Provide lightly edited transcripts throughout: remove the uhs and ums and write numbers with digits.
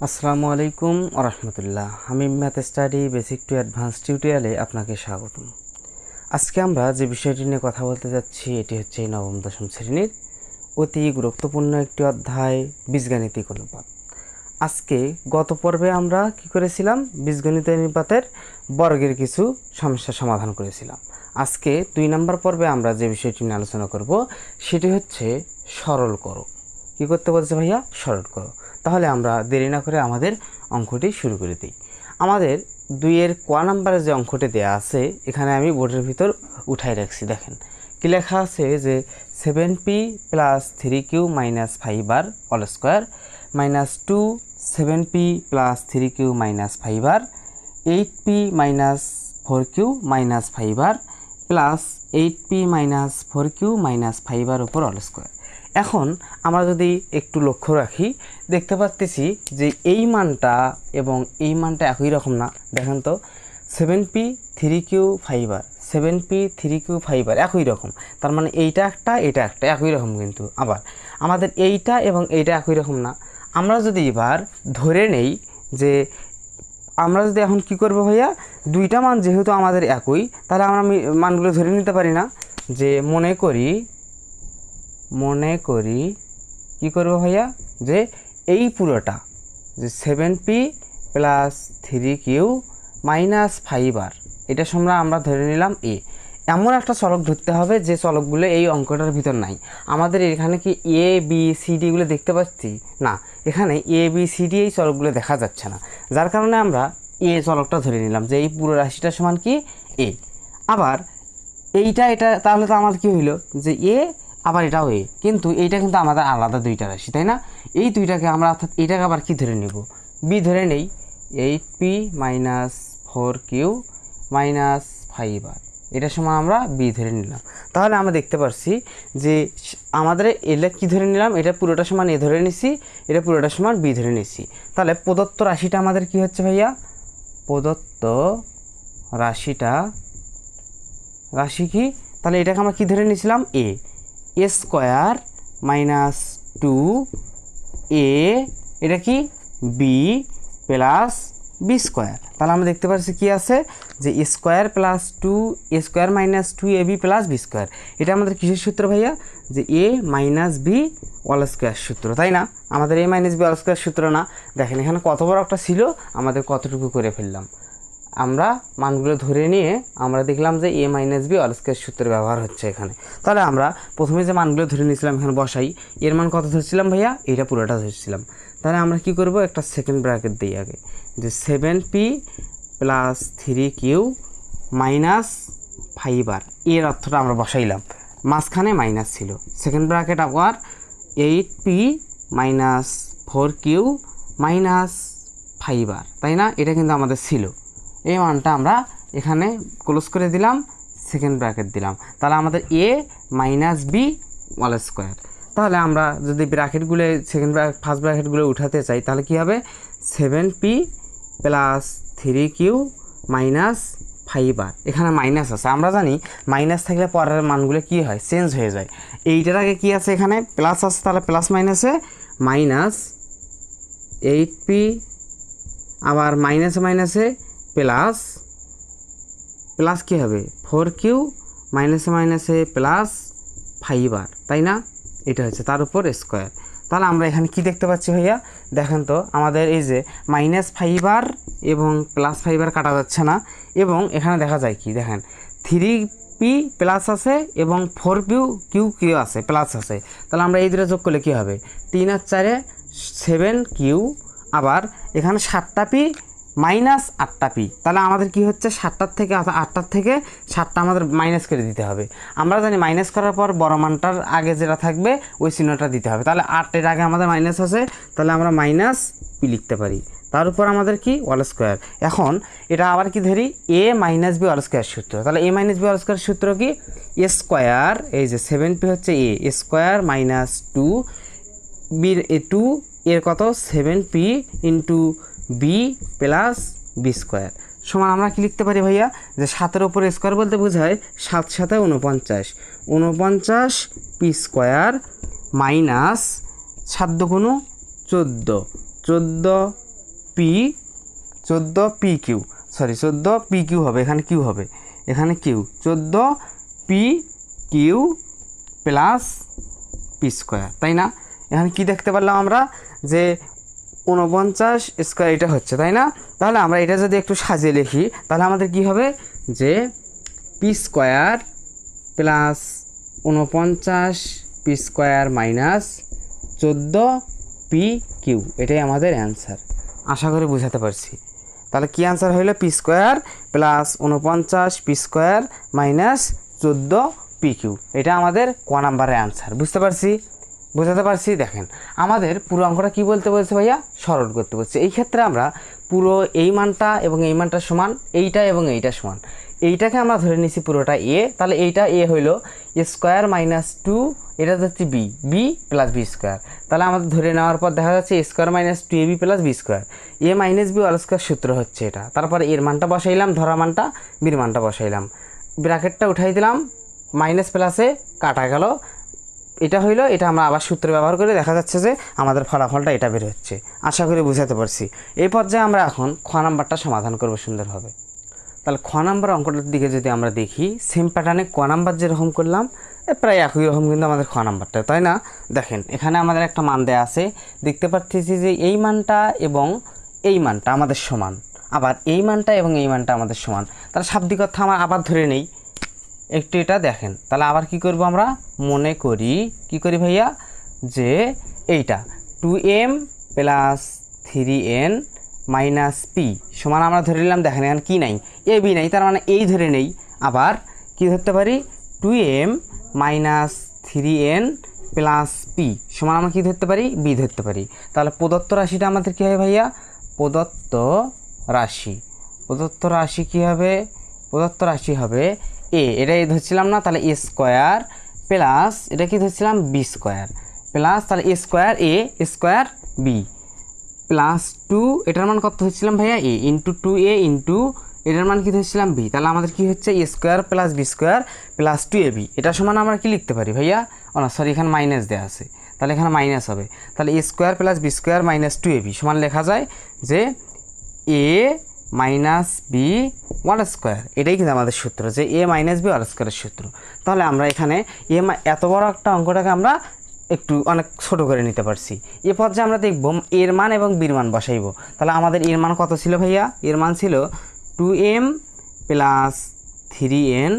আসসালামু আলাইকুম ওরহমতুল্লাহ। আমি math study basic to advance টিউটোরিয়ালে আপনাকে স্বাগতম। আজকে আমরা যে বিষয়টি নিয়ে কথা বলতে যাচ্ছি এটি হচ্ছে নবম দশম শ্রেণীর অতি গুরুত্বপূর্ণ একটি অধ্যায়, বীজগাণিতিক অনুপাত। আজকে গত পর্বে আমরা কি করেছিলাম, বীজগণিত অনুপাতের বর্গের কিছু সমস্যা সমাধান করেছিলাম। আজকে 2 নম্বর পর্বে আমরা যে বিষয়টি নিয়ে আলোচনা করব সেটি হচ্ছে সরল করো। কী করতে বলছে ভাইয়া? সরল করো। তাহলে আমরা দেরি না করে আমাদের অঙ্কটি শুরু করে দিই। আমাদের 2-এর ক নাম্বারে যে অঙ্কটি দেয়া আছে এখানে আমি বোর্ডের ভিতর উঠাই রাখছি। দেখেন কি লেখা আছে যে 7p + 3q - 5r whole square -2 7p + 3q - 5r 8p - 4q - 5r plus 8p - 4q - 5r উপর হোল স্কয়ার। এখন আমরা যদি একটু লক্ষ্য রাখি দেখতে পাচ্ছি যে এই মানটা এবং এই মানটা একই রকম না। দেখেন তো 7p 3q 5r 7p 3q 5r একই রকম, তার মানে এইটা একটা এটা একটা একই রকম, কিন্তু আবার আমাদের এইটা এবং এইটা একই রকম না। আমরা যদি এবার ধরে নেই যে আমরা যদি এখন কি করব ভাইয়া, দুইটা মান যেহেতু আমাদের একই তাহলে আমরা মানগুলো ধরে নিতে পারি না। যে মনে করি কি করব ভাইয়া, যে এই পুরোটা যে 7p + 3q - 5r এটা আমরা ধরে নিলাম এ। এমন একটা চলক ধরতে হবে যে চলকগুলো এই অঙ্কটার ভিতর নাই। আমাদের এখানে কি এ বি সি ডিগুলো দেখতে পাচ্ছি না, এখানে এ বি সি ডি এই চলকগুলো দেখা যাচ্ছে না, যার কারণে আমরা এ চলকটা ধরে নিলাম যে এই পুরো রাশিটা সমান কি এ। আবার এটা তাহলে তো আমাদের কি হইল যে এ, আবার এটাও এ, কিন্তু এইটা কিন্তু আমাদের আলাদা দুইটা রাশি, তাই না? এই দুইটাকে আমরা অর্থাৎ এটাকে আবার কি ধরে নেব, বি ধরে নেই। 8p - 4q - 5r এটা সমান আমরা বি ধরে নিলাম। তাহলে আমরা দেখতে পাচ্ছি যে আমাদের এলে কি ধরে নিলাম, এটা পুরোটা সমান এ ধরে নিছি, এটা পুরোটা সমান বি ধরে নিছি। তাহলে প্রদত্ত রাশিটা আমাদের কি হচ্ছে ভাইয়া, প্রদত্ত রাশি কি, তাহলে এটাকে আমরা কি ধরে নিয়েছিলাম এ স্কোয়ার -2a এটা কি বি প্লাস বি স্কোয়ার। তাহলে আমরা দেখতে পাচ্ছি কি আছে যে square plus 2 square - 2ab + b square. এটা আমাদের কিসের সূত্র ভাইয়া, যে a - b হোল স্কোয়ার সূত্র, তাই না? আমাদের a - b হোল স্কোয়ার সূত্র না। দেখেন এখানে কত বড় একটা ছিল, আমাদের কতটুকু করে ফেললাম। আমরা মানগুলো ধরে নিয়ে আমরা দেখলাম যে a - b হোল স্কয়ার সূত্রের ব্যবহার হচ্ছে এখানে। তাহলে আমরা প্রথমে যে মানগুলো ধরে নিয়েছিলাম এখানে বসাই। এর মান কত ধরছিলাম ভাইয়া, এটা পুরোটা ধরছিলাম। তাহলে আমরা কি করব, একটা সেকেন্ড ব্র্যাকেট দিই আগে, যে 7p + 3q - 5r এর অর্থটা আমরা বসাইলাম, মাঝখানে মাইনাস ছিল। সেকেন্ড ব্র্যাকেট আবার 8p - 4q - 5r, তাই না? এটা কিন্তু আমাদের ছিল। এই মানটা আমরা এখানে ক্লোজ করে দিলাম, সেকেন্ড ব্র্যাকেট দিলাম। তাহলে আমাদের a - b হোল স্কয়ার। তাহলে আমরা যদি ব্র্যাকেটগুলো ফার্স্ট ব্র্যাকেটগুলো উঠাতে চাই তাহলে কি হবে, 7p + 3q - 5r এখানে মাইনাস আছে। আমরা জানি মাইনাস থাকলে পরের মানগুলো কি হয়, চেঞ্জ হয়ে যায়। এইটার আগে কি আছে, এখানে প্লাস আছে, তাহলে প্লাস মাইনাসে মাইনাস 8p, আবার মাইনাসে প্লাস কী হবে 4q মাইনাসে প্লাস 5r, তাই না? এটা হচ্ছে তার উপর স্কোয়ার। তাহলে আমরা এখানে কি দেখতে পাচ্ছি ভাইয়া, দেখেন তো আমাদের এই যে -5r এবং +5r কাটা যাচ্ছে না, এবং এখানে দেখা যায় কি, দেখেন 3p প্লাস আছে এবং 4q আছে প্লাস আছে। তাহলে আমরা এই দুটো যোগ করলে কী হবে, 3 আর 4 7q, আবার এখানে 7টা p -8টা p। তাহলে আমাদের কি হচ্ছে, 7টার থেকে 8টার থেকে 7টা আমাদের মাইনাস করে দিতে হবে। আমরা জানি মাইনাস করার পর বড় মানটার আগে যেটা থাকবে ওই চিহ্নটা দিতে হবে। তাহলে 8 আগে আমাদের মাইনাস আছে, তাহলে আমরা -p লিখতে পারি। তার উপর আমাদের কি হোল স্কোয়ার। এখন এটা আবার কি ধরি, a - b হোল স্কোয়ার সূত্র। তাহলে a - b হোল স্কোয়ার সূত্র কি, a স্কোয়ার, এই যে 7p হচ্ছে a স্কোয়ার -2 b 2 এর কত 7p × b plus B square সমান আমরা কি লিখতে পারি ভাইয়া, যে 7-এর উপর স্কোয়ার বলতে বোঝায় 7 × 7 = 49 p square minus 7 × 2 = 14 p 14 p q, sorry 14 p q হবে, এখানে কিউ হবে, এখানে q 14 p q plus p square, তাই না? এখানে কি দেখতে পারলাম আমরা যে 49 স্কোয়ার এটা হচ্ছে, তাই না? তাহলে আমরা এটা যদি একটু সাজিয়ে লিখি তাহলে আমাদের কি হবে যে p square plus 49 p square minus 14 p q, এটাই আমাদের অ্যান্সার। আশা করি বুঝাতে পারছি। তাহলে কি অ্যান্সার হইলো p square plus 49 p square minus 14 p q, এটা আমাদের ক নাম্বারের অ্যান্সার। বুঝতে পারছি, বোঝাতে পারছি? দেখেন আমাদের পুরো অঙ্কটা কী বলতে বলছে ভাইয়া, সরল করতে বলছে। এই ক্ষেত্রে আমরা পুরো এই মানটা এবং এই মানটা সমান, এইটা এবং এইটা সমান, এইটাকে আমরা ধরে নিছি পুরোটা এ, তাহলে এইটা এ হইলো এ স্কোয়ার মাইনাস 2, এটা হচ্ছে B, B plus B square. তাহলে আমাদের ধরে নেওয়ার পর দেখা যাচ্ছে A square minus 2ab plus B square, A minus B all square সূত্র হচ্ছে এটা। তারপরে এর মানটা বসাইলাম, ধরা মানটা, বির মানটা বসাইলাম, ব্র্যাকেটটা উঠাই দিলাম, মাইনাস প্লাসে কাটা গেল, এটা হইলো। এটা আমরা আবার সূত্র ব্যবহার করে দেখা যাচ্ছে যে আমাদের ফলাফলটা এটা বের হচ্ছে। আশা করি বুঝাতে পারছি। এই পর্যায়ে আমরা এখন খ নাম্বারটা সমাধান করব সুন্দরভাবে। তাহলে খ নাম্বার অঙ্কটার দিকে যদি আমরা দেখি, সেম প্যাটার্নে ক নাম্বার যেরকম করলাম প্রায় একই রকম কিন্তু আমাদের খ নাম্বারটা, তাই না? দেখেন এখানে আমাদের একটা মান দেয়া আছে, দেখতে পাচ্ছি যে এই মানটা এবং এই মানটা আমাদের সমান, আবার এই মানটা এবং এই মানটা আমাদের সমান। তাহলে শাব্দিক অর্থ আমার আবার ধরে নেই একটু, এটা দেখেন। তাহলে আবার কি করব আমরা, মনে করি কি করি ভাইয়া যে এইটা 2m plus 3n minus P সমান আমরা ধরে নিলাম। দেখেন এখানে কি নাই, এ বি নাই, তার মানে এই ধরে নেই। আবার কি ধরতে পারি, 2m minus 3n plus P সমান আমরা কি ধরতে পারি, বি ধরতে পারি। তাহলে প্রদত্ত রাশিটা আমাদের কী হবে ভাইয়া, প্রদত্ত রাশি, প্রদত্ত রাশি কী হবে, প্রদত্ত রাশি হবে এ, এটা এ ধরছিলাম না, তাহলে এ স্কোয়ার প্লাস এটা কি ধরছিলাম, বি স্কোয়ার প্লাস, তাহলে A square A square B plus 2, এটার মান কত ধরছিলাম ভাইয়া, এ ইন্টু 2a ইন্টু এটার মান কি ধরছিলাম বি। তাহলে আমাদের কি হচ্ছে A square plus B square plus 2ab, এটা সমান আমরা কি লিখতে পারি ভাইয়া, ও না সরি এখানে মাইনাস দেওয়া আছে, তাহলে এখানে মাইনাস হবে। তাহলে A square plus B square minus 2ab সমান লেখা যায় যে A minus B whole square, এটাই কিন্তু আমাদের সূত্র, যে এ মাইনাস বি ওয়াল স্কোয়ারের সূত্র। তাহলে আমরা এখানে এত বড় একটা অঙ্কটাকে আমরা একটু অনেক ছোট করে নিতে পারছি। এ পর্যায়ে আমরা দেখব এর মান এবং বির মান বসাইব। তাহলে আমাদের এর মান কত ছিল ভাইয়া, এর মান ছিল 2m plus 3n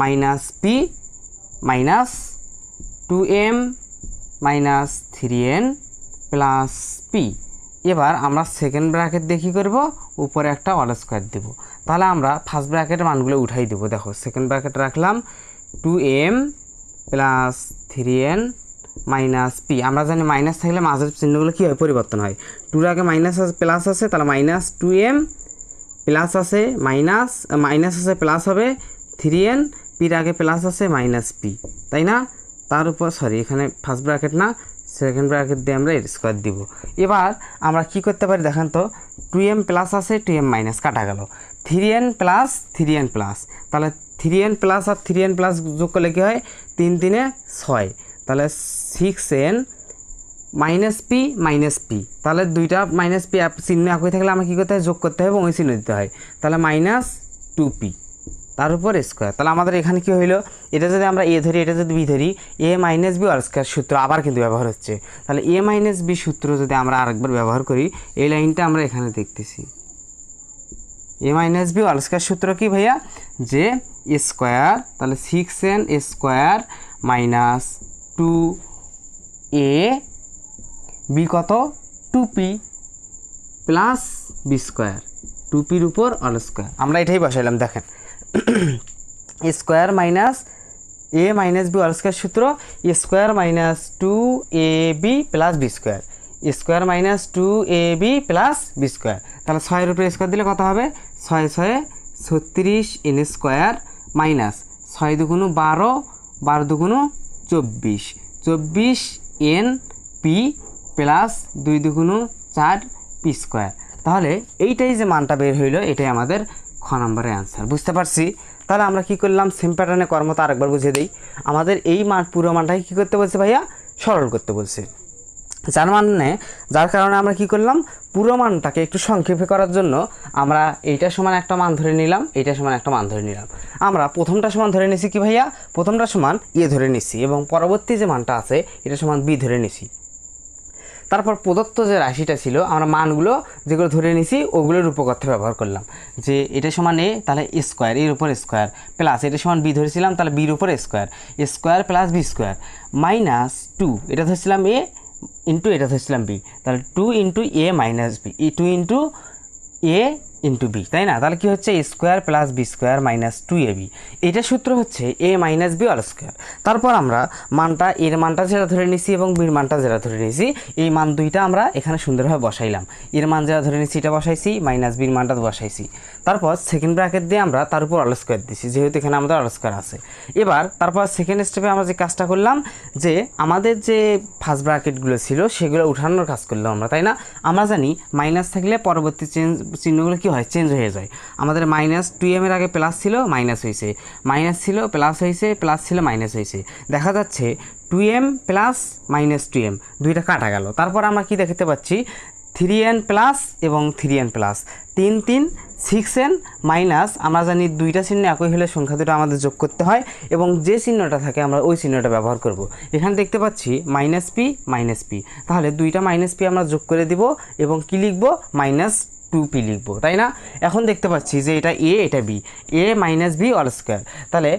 minus P minus 2m minus 3n plus P. এবার আমরা সেকেন্ড ব্র্যাকেট দিয়ে কী করব, উপরে একটা অল স্কোয়ার দেব। তাহলে আমরা ফার্স্ট ব্র্যাকেটের মানগুলো উঠাই দেবো। দেখো সেকেন্ড ব্র্যাকেট রাখলাম 2m plus 3n minus P, আমরা জানি মাইনাস থাকলে মাঝের চিহ্নগুলো কী হয়, পরিবর্তন হয়। 2-র আগে মাইনাস আছে প্লাস আছে, তাহলে মাইনাস 2m প্লাস আছে মাইনাস, মাইনাস আছে প্লাস হবে 3n, পির আগে প্লাস আছে মাইনাস পি, তাই না? তার উপর সরি এখানে ফার্স্ট ব্র্যাকেট না, সেকেন্ড ব্র্যাকেট দিয়ে আমরা এর স্কোয়ার দিব। এবার আমরা কি করতে পারি দেখেন তো, 2m প্লাস আছে 2m মাইনাস কাটা গেল, 3n প্লাস 3n প্লাস, তাহলে 3n প্লাস আর 3n প্লাস যোগ করলে কী হয়, 3×3 6, তাহলে 6n মাইনাস পি, তাহলে দুইটা মাইনাস পি চিহ্ন একই থাকলে আমরা কী করতে হয়, যোগ করতে হবে এবং ওই চিহ্ন দিতে হয়। তাহলে মাইনাস 2p তার উপর স্কোয়ার। তাহলে আমাদের এখানে কী হইলো, এটা যদি আমরা এ ধরি, এটা যদি বি ধরি, এ মাইনাস বি অল স্কোয়ার সূত্র আবার কিন্তু ব্যবহার হচ্ছে। তাহলে এ মাইনাস বি সূত্র যদি আমরা আরেকবার ব্যবহার করি, এই লাইনটা আমরা এখানে দেখতেছি, এ মাইনাস বি অল স্কোয়ার সূত্র কি ভাইয়া, যে এ স্কোয়ার, তাহলে 6n square minus 2a B কত 2p প্লাস বি স্কোয়ার, 2pর উপর অল স্কোয়ার, আমরা এটাই বসাইলাম। দেখেন square minus a minus B all square সূত্র, square minus 2ab plus B square, square minus 2ab plus B square. তাহলে 6-এর উপরে স্কোয়ার দিলে কত হবে, 6 36 n স্কোয়ার মাইনাস 6 দুগুণ 12, 12 দুগুণ 24, 24 n পি প্লাস 2 দুগুণ 4 পি স্কোয়ার। তাহলে এইটাই যে মানটা বের হইলো, এটাই আমাদের খ নম্বরের অ্যান্সার। বুঝতে পারছি? তাহলে আমরা কি করলাম, সেম প্যাটার্নে কর্মটা আরেকবার বুঝিয়ে দিই। আমাদের এই মান পুরো মানটাকে কী করতে বলছে ভাইয়া, সরল করতে বলছে। যার কারণে আমরা কি করলাম, পুরো মানটাকে একটু সংক্ষেপে করার জন্য আমরা এইটা সমান একটা মান ধরে নিলাম, এইটা সমান একটা মান ধরে নিলাম। আমরা প্রথমটা সমান ধরে নিছি কি ভাইয়া, প্রথমটা সমান এ ধরে নিছি এবং পরবর্তী যে মানটা আছে এটা সমান বি ধরে নিছি। তারপর প্রদত্ত যে রাশিটা ছিল আমরা মানগুলো যেগুলো ধরে নিছি ওগুলোর উপকথ্য ব্যবহার করলাম, যে এটা সমান এ তাহলে স্কোয়ার, এর উপর স্কোয়ার, প্লাস এটা সমান বি ধরেছিলাম তাহলে বির উপর square, square plus B square, minus 2 এটা ধরেছিলাম এ ইন্টু এটা ধরেছিলাম বি, তাহলে 2 into A minus B, 2 into A into B, তাই না? তাহলে কি হচ্ছে A square plus B square minus 2ab, এটা সূত্র হচ্ছে A minus B all square. তারপর আমরা মানটা, এর মানটা যেটা ধরে নিছি এবং বির মানটা যেটা ধরে নিছি, এই মান দুইটা আমরা এখানে সুন্দরভাবে বসাইলাম। এর মান যেটা ধরে নিছি এটা বসাইছি, মাইনাস বির মানটা বসাইছি। তারপর সেকেন্ড ব্র্যাকেট দিয়ে আমরা তার উপর অল স্কোয়ার দিছি, যেহেতু এখানে আমাদের অল স্কোয়ার আছে। এবার তারপর সেকেন্ড স্টেপে আমরা যে কাজটা করলাম, যে আমাদের যে ফার্স্ট ব্র্যাকেটগুলো ছিল সেগুলো উঠানোর কাজ করলাম আমরা, তাই না? আমরা জানি মাইনাস থাকলে পরবর্তী চিহ্নগুলো কি হয়, চেঞ্জ হয়ে যায়। আমাদের মাইনাস 2m এর আগে প্লাস ছিল, মাইনাস হয়েছে, মাইনাস ছিল প্লাস হয়েছে, প্লাস ছিল মাইনাস হয়েছে। দেখা যাচ্ছে 2m প্লাস মাইনাস 2m দুইটা কাটা গেল। তারপর আমরা কি দেখতে পাচ্ছি, 3n প্লাস এবং 3n প্লাস, 3 3 6n মাইনাস, আমরা জানি দুইটা চিহ্ন একই হলে সংখ্যা দুটো আমাদের যোগ করতে হয় এবং যে চিহ্নটা থাকে আমরা ওই চিহ্নটা ব্যবহার করব। এখানে দেখতে পাচ্ছি মাইনাস পি, তাহলে দুইটা মাইনাস পি আমরা যোগ করে দিব এবং কি লিখব, মাইনাস 2p লিখব, তাই না? এখন দেখতে পাচ্ছি যে এটা এ এটা b, a minus B all square, তাহলে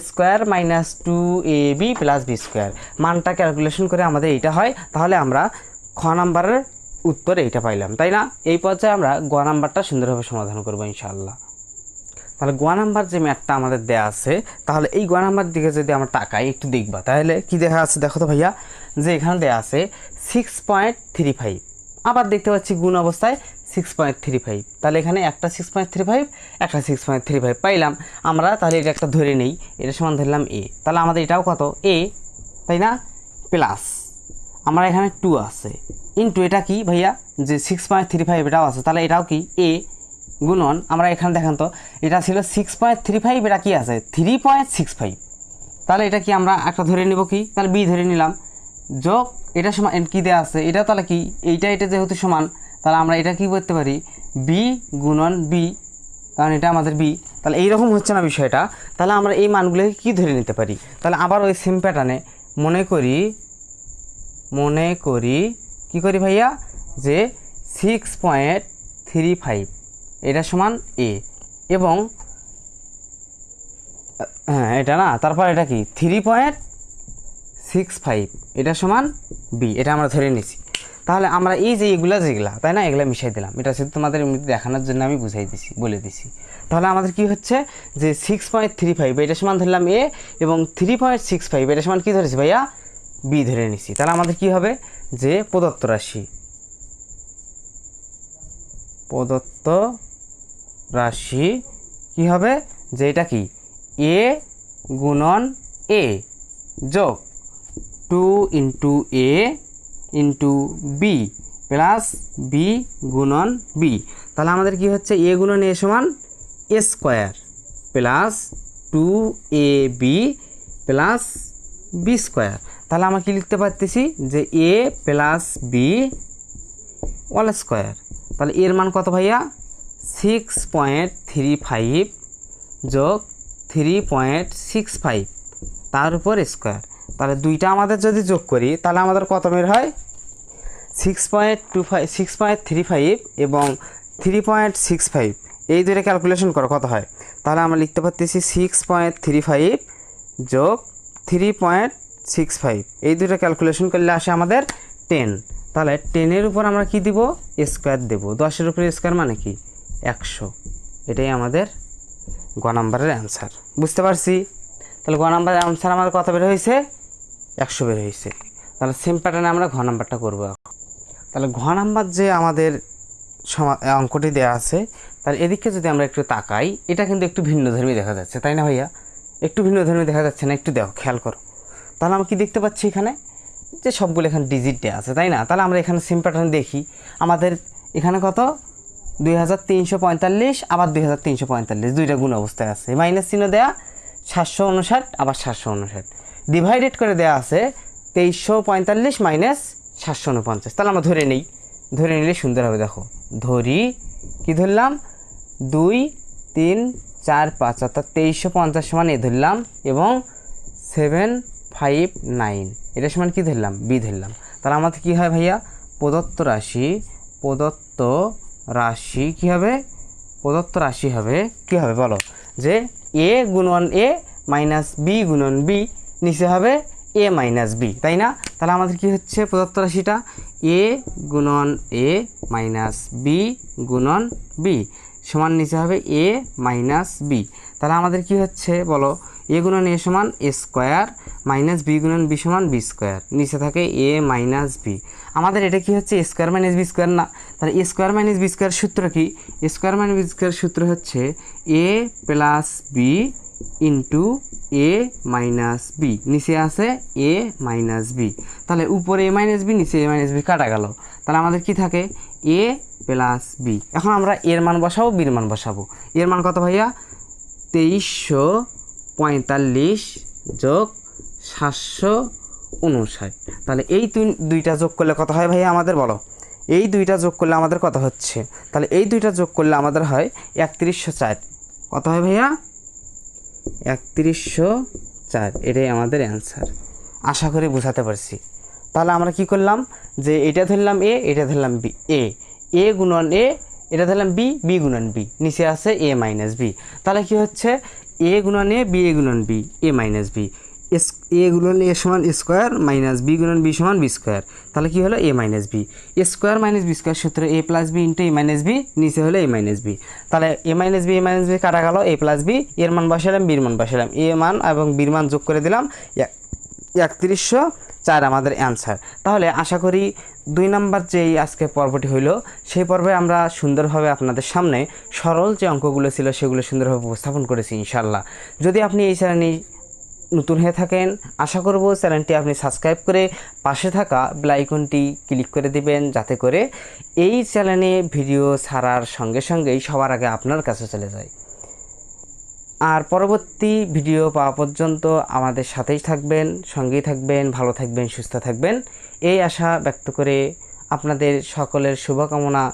square minus 2ab plus B square, মানটা ক্যালকুলেশন করে আমাদের এইটা হয়। তাহলে আমরা খ নাম্বারের উত্তর এইটা পাইলাম, তাই না? এই পর্যায়ে আমরা গ নাম্বারটা সুন্দরভাবে সমাধান করবো ইনশাআল্লাহ। তাহলে গ নাম্বার যে ম্যাথটা আমাদের দেয়া আছে, তাহলে এই গ নাম্বার দিকে যদি আমরা তাকাই একটু দেখবা, তাহলে কি দেখা আছে দেখো তো ভাইয়া, যে এখানে দেয়া আছে 6.35, আবার দেখতে পাচ্ছি গুণ অবস্থায় 6.35, তাহলে এখানে একটা 6.35 একটা 6.35 পাইলাম আমরা। তাহলে এটা একটা ধরে নেই, এটা সমান ধরলাম এ, তাহলে আমাদের এটাও কত এ, তাই না? প্লাস আমরা এখানে 2 আছে ইন্টু এটা কি ভাইয়া, যে 6.35 এটাও আছে, তাহলে এটাও কি এ, গুণন আমরা এখানে দেখেন তো এটা ছিল 6.35, এটা কি আছে 3.65, তাহলে এটা কি আমরা একটা ধরে নিব কি, তাহলে বি ধরে নিলাম, যোগ এটা সমান কি দেওয়া আছে এটা, তাহলে কি এইটা এটা যেহেতু সমান, তাহলে আমরা এটা কি করতে পারি, বি গুণন বি, কারণ এটা আমাদের বি। তাহলে এইরকম হচ্ছে না বিষয়টা, তাহলে আমরা এই মানগুলোকে কি ধরে নিতে পারি, তাহলে আবার ওই সেম প্যাটার্নে মনে করি কি করি ভাইয়া, যে 6.35 এটা সমান এ এবং হ্যাঁ এটা না, তারপর এটা কি 3.65 এটা সমান বি, এটা আমরা ধরে নিছি। তাহলে আমরা এই যে যেগুলা তাই না, এগুলা মিশাই দিলাম, এটা শুধু তোমাদের এমনিতে দেখানোর জন্য আমি বলে দিছি। তাহলে আমাদের কি হচ্ছে, যে 6.35 এটা সমান ধরলাম এ এবং 3.65 এটা সমান কি ধরেছি ভাইয়া, বি ধরে নিছি। তাহলে আমাদের কি হবে, যে প্রদত্ত রাশি কি হবে, যে এটা কি এ গুণন এ যোগ 2 into A into B plus B গুণন বি। তাহলে আমাদের কি হচ্ছে, এ গুণন এ সমান A square plus 2ab plus B square. তাহলে আমরা কি লিখতে পারতেছি, যে A plus B all square. তাহলে এর মান কত ভাইয়া, 6.35 যোগ 3.65 তার উপর স্কোয়ার। তাহলে দুইটা আমাদের যদি যোগ করি তাহলে আমাদের কত বের হয়, 6.35 এবং 3.65, এই দুইটা ক্যালকুলেশন করো কত হয়। তাহলে আমরা লিখতে পারতেছি 6.35 যোগ 3.65, এই দুটো ক্যালকুলেশন করলে আসে আমাদের 10। তাহলে 10-এর উপর আমরা কি দিব, স্কোয়ার দেব, 10-এর উপরে স্কোয়ার মানে কি 100, এটাই আমাদের গ নাম্বারের অ্যান্সার। বুঝতে পারছি? তাহলে গ নাম্বারের অ্যান্সার আমাদের কত বের হয়েছে, 100 বের হয়েছে। তাহলে সেম প্যাটার্নে আমরা ঘ নাম্বারটা করব। তাহলে ঘ নাম্বার যে আমাদের অঙ্কটি দেওয়া আছে, তাহলে এদিকে যদি আমরা একটু তাকাই, এটা কিন্তু একটু ভিন্নধর্মী দেখা যাচ্ছে, তাই না ভাইয়া? একটু ভিন্নধর্মী দেখা যাচ্ছে না, একটু দেখো খেয়াল করো। তাহলে আমরা কি দেখতে পাচ্ছি এখানে, যে সবগুলো এখানে ডিজিট দেওয়া আছে, তাই না? তাহলে আমরা এখানে সেম প্যাটার্ন দেখি, আমাদের এখানে কত 2345 আবার 2345 দুইটা গুণ অবস্থায় আছে, মাইনাস চিহ্ন দেয়া 759 আবার 759, ডিভাইডেড করে দেওয়া আছে 2345 মাইনাস 749। তাহলে আমরা ধরে নিলে সুন্দর হবে। দেখো ধরি, কি ধরলাম 2 3 4 5 অর্থাৎ 2350 সমান এ ধরলাম এবং 759 এটা সমান কি ধরলাম বি ধরলাম। তাহলে আমাদের কি হয় ভাইয়া, প্রদত্ত রাশি কি হবে, প্রদত্ত রাশি হবে কি হবে বলো, যে এ গুণন এ মাইনাস বি গুণন বি, নিচে হবে এ মাইনাস বি, তাই না? তাহলে আমাদের কি হচ্ছে প্রদত্ত রাশিটা এ গুণন এ মাইনাস বি গুণন বি সমান নিচে হবে এ মাইনাস বি। তাহলে আমাদের কি হচ্ছে বলো, এ গুণন এ সমান এ স্কোয়ার মাইনাস বি গুণন বি সমান বি স্কোয়ার, নিচে থাকে এ মাইনাস বি। আমাদের এটা কি হচ্ছে A square minus B square না? তাহলে A square minus B square সূত্র কি, এ স্কোয়ার মাইনাস বি স্কোয়ার সূত্র হচ্ছে এ plus B into A minus B, নিচে আছে এ মাইনাস বি। তাহলে উপরে এ মাইনাস বি, নিচে এ মাইনাস বি কাটা গেল। তাহলে আমাদের কি থাকে এ প্লাস বি। এখন আমরা এর মান বসাবো, বির মান বসাবো। এর মান কত ভাইয়া, 2345 যোগ 759। তাহলে এই দুইটা যোগ করলে কত হয় ভাইয়া আমাদের বলো, এই দুইটা যোগ করলে আমাদের কত হচ্ছে, তাহলে এই দুইটা যোগ করলে আমাদের হয় 3104। কত হয় ভাইয়া, 3104। এটাই আমাদের অ্যান্সার। আশা করি বোঝাতে পারছি। তাহলে আমরা কি করলাম, যে এটা ধরলাম এ, এটা ধরলাম বি, এ গুণন এ, এটা ধরলাম বি, বি গুণন বি, নিচে আছে এ মাইনাস বি। তাহলে কি হচ্ছে এ গুণন এ, বি এ গুণন বি, এ মাইনাস বি, এ গুণন এ সমান স্কোয়ার মাইনাস বি গুণন বি সমান বি স্কোয়ার। তাহলে কি হলো এ মাইনাস বি, এ স্কোয়ার মাইনাস বি স্কোয়ার সূত্র এ plus B into A minus B, নিচে হলো এ মাইনাস বি। তাহলে এ মাইনাস বি কাটা গেল, এ প্লাস বি, এর মান বসালাম, বির মান বসালাম, এ মান এবং বির মান যোগ করে দিলাম 3104 আমাদের অ্যান্সার। তাহলে আশা করি 2 নম্বর যেই আজকে পর্বটি হইল, সেই পর্বে আমরা সুন্দরভাবে আপনাদের সামনে সরল যে অঙ্কগুলো ছিল সেগুলো সুন্দরভাবে উপস্থাপন করেছি ইনশাল্লাহ। যদি আপনি এই চ্যানেলে নতুন হয়ে থাকেন, আশা করব চ্যানেলটি আপনি সাবস্ক্রাইব করে পাশে থাকা বেল আইকনটি ক্লিক করে দিবেন, যাতে করে এই চ্যানেলে ভিডিও ছাড়ার সঙ্গে সঙ্গেই সবার আগে আপনার কাছে চলে যায়। আর পরবর্তী ভিডিও পাওয়া পর্যন্ত আমাদের সাথেই থাকবেন, সঙ্গেই থাকবেন, ভালো থাকবেন, সুস্থ থাকবেন, এই আশা ব্যক্ত করে আপনাদের সকলের শুভকামনা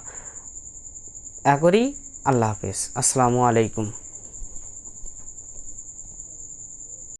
করি। আল্লাহ হাফেজ, আসসালামু আলাইকুম।